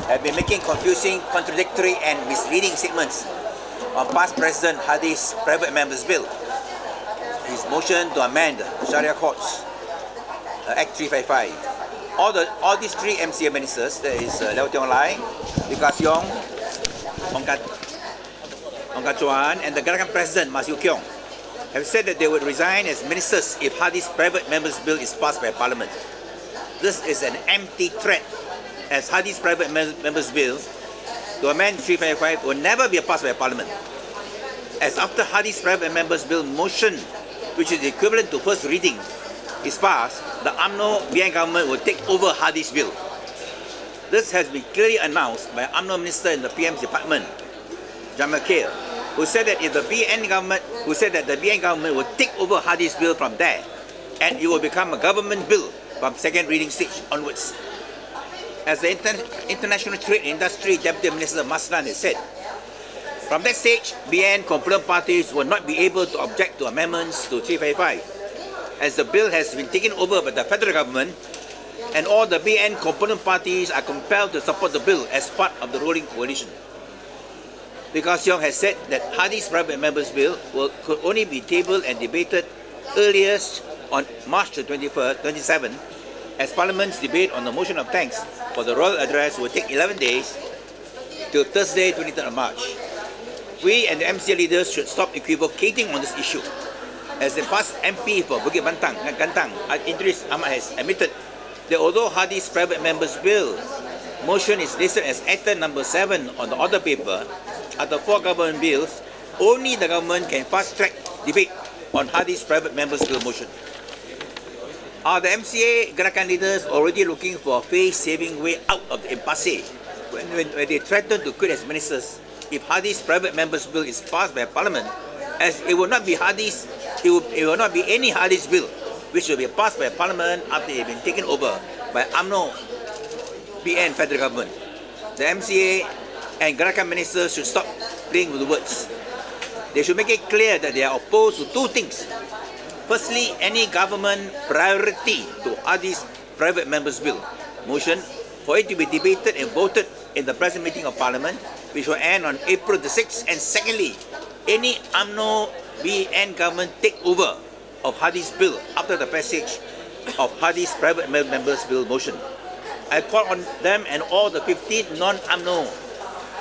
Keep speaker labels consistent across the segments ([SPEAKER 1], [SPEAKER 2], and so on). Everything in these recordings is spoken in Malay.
[SPEAKER 1] have been making confusing, contradictory and misleading statements on past President Hadi's private members bill, his motion to amend Sharia Courts Act 355. All these three MCA ministers, there is Lim Kit SIang, Lim Kit SIang, Ong Kah Chuan, and the Gerakan President Mas Yu Kiong, have said that they would resign as ministers if Hadi's private members bill is passed by Parliament. This is an empty threat, as Hadi's private members bill to amend 355 will never be passed by Parliament. As after Hadi's private members bill motion, which is equivalent to first reading, is passed, the UMNO-BN government will take over Hadi's bill. This has been clearly announced by UMNO Minister in the PM's department, Jamal Khair, who said that the BN government will take over Hadi's bill from there, and it will become a government bill from second reading stage onwards. As the International Trade and Industry Deputy Minister Maslan has said, from that stage, BN component parties will not be able to object to amendments to 355, as the bill has been taken over by the federal government, and all the BN component parties are compelled to support the bill as part of the ruling coalition. Lim Kit SIang has said that Hadi's private members bill could only be tabled and debated earliest on March 27, as Parliament's debate on the motion of thanks for the royal address will take 11 days till Thursday, 23rd of March. We and the MCA leaders should stop equivocating on this issue, as the past MP for Bukit Gantang, Idris Ahmad, has admitted that although Hadi's private members bill motion is listed as item number 7 on the order paper, of the 4 government bills, only the government can fast-track debate on Hadi's private members bill motion. Are the MCA Gerakan leaders already looking for a face-saving way out of the impasse when they threaten to quit as ministers if Hadi's private members bill is passed by Parliament, as it will not be any Hadi's bill which will be passed by Parliament after it has been taken over by UMNO-BN federal government? The MCA and Gerakan ministers should stop playing with the words. They should make it clear that they are opposed to two things. Firstly, any government priority to Hadi's private members bill motion for it to be debated and voted in the present meeting of Parliament, which will end on April the 6th. And secondly, any UMNO-BN government takeover of Hadi's bill after the passage of Hadi's private members bill motion. I call on them and all the 15 non-UMNO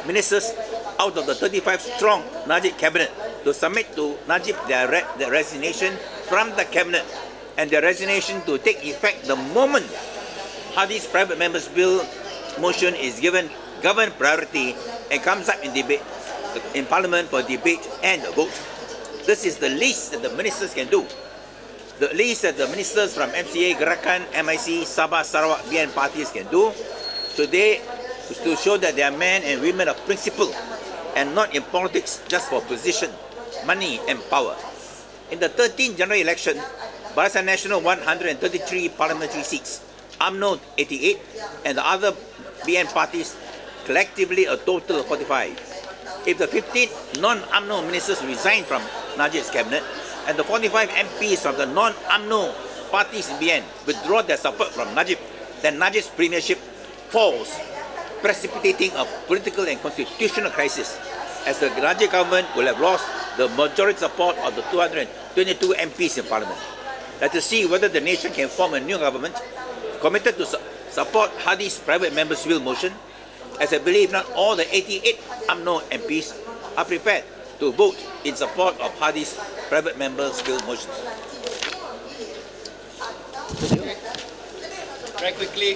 [SPEAKER 1] ministers out of the 35-strong Najib cabinet to submit to Najib their resignation from the cabinet, and their resignation to take effect the moment Hadi's private members bill motion is given government priority and comes up in debate in Parliament for debate and vote. This is the least that the ministers can do. The least that the ministers from MCA, Gerakan, MIC, Sabah, Sarawak, BN parties can do today is to show that they are men and women of principle and not in politics just for position, money and power. In the 13th general election, Barisan Nasional 133 parliamentary seats, UMNO 88, and the other BN parties collectively a total of 45. If the 15 non-UMNO ministers resign from Najib's cabinet, and the 45 MPs from the non-UMNO parties in BN withdraw their support from Najib, then Najib's premiership falls, precipitating a political and constitutional crisis, as the Najib government will have lost the majority support of the 222 MPs in Parliament. Let us see whether the nation can form a new government committed to support Hadi's private members bill motion, as I believe not all the 88 UMNO MPs are prepared to vote in support of Hadi's private members bill motion.
[SPEAKER 2] Very quickly,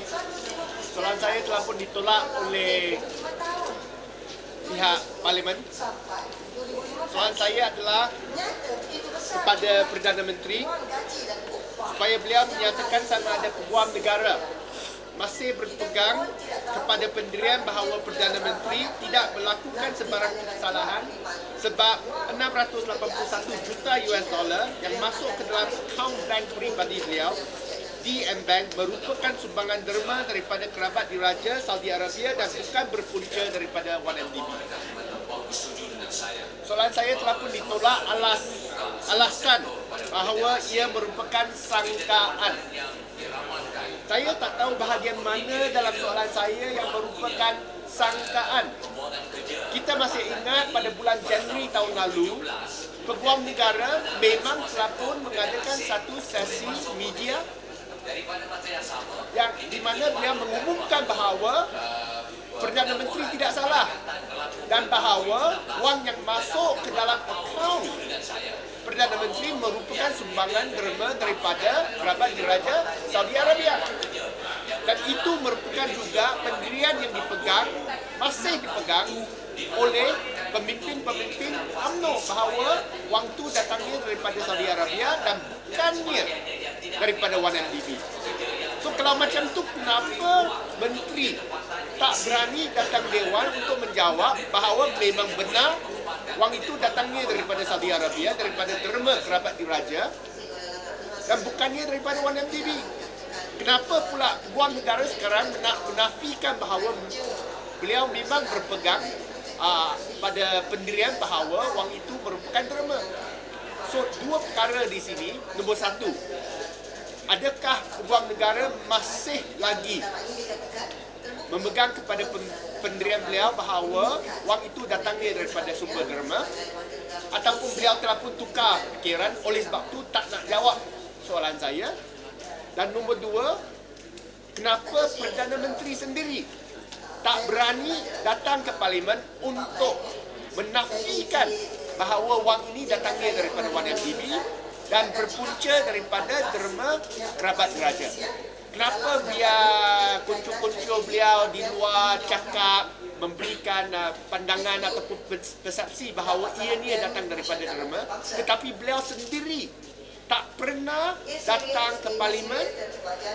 [SPEAKER 2] soalan saya telah pun ditolak oleh pihak Parlimen. Soalan saya adalah kepada Perdana Menteri supaya beliau menyatakan sama ada peguam negara masih berpegang kepada pendirian bahawa Perdana Menteri tidak melakukan sebarang kesalahan sebab 681 juta US dollar yang masuk ke dalam akaun bank peribadi beliau di M-Bank merupakan sumbangan derma daripada kerabat diraja Saudi Arabia dan bukan berpunca daripada 1MDB. Soalan saya telah pun ditolak alasan bahawa ia merupakan sangkaan. Saya tak tahu bahagian mana dalam soalan saya yang merupakan sangkaan. Kita masih ingat pada bulan Januari tahun lalu, Peguam Negara memang telah pun mengadakan satu sesi media yang di mana beliau mengumumkan bahawa Perdana Menteri tidak salah dan bahawa wang yang masuk ke dalam akaun Perdana Menteri merupakan sumbangan derma daripada kerabat diraja Saudi Arabia. Dan itu merupakan juga pendirian yang masih dipegang oleh pemimpin-pemimpin UMNO bahawa wang itu datangnya daripada Saudi Arabia dan bukannya daripada 1MDB. So kalau macam tu, kenapa menteri tak berani datang Dewan untuk menjawab bahawa memang benar wang itu datangnya daripada Saudi Arabia, daripada derma kerabat diraja dan bukannya daripada 1MDB? Kenapa pula Peguam Negara sekarang nak menafikan bahawa beliau memang berpegang pada pendirian bahawa wang itu merupakan derma? So, dua perkara di sini. Nombor satu, adakah Peguam Negara masih lagi memegang kepada pendirian beliau bahawa wang itu datangnya daripada sumber derma, ataupun beliau telah pun tukar fikiran, oleh sebab itu tak nak jawab soalan saya? Dan nombor dua, kenapa Perdana Menteri sendiri tak berani datang ke Parlimen untuk menafikan bahawa wang ini datangnya daripada 1MDB dan berpunca daripada derma kerabat diraja? Kenapa biar kuncu-kuncu beliau di luar cakap, memberikan pandangan ataupun persepsi bahawa ianya datang daripada derma, tetapi beliau sendiri tak pernah datang ke Parlimen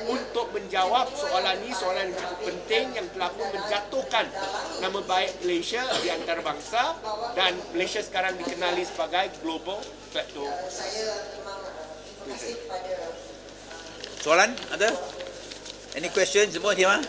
[SPEAKER 2] untuk menjawab soalan ini, soalan yang cukup penting yang telah pun menjatuhkan nama baik Malaysia di antarabangsa, dan Malaysia sekarang dikenali sebagai global factor.
[SPEAKER 1] Soalan ada? Any questions? Semua, Hima?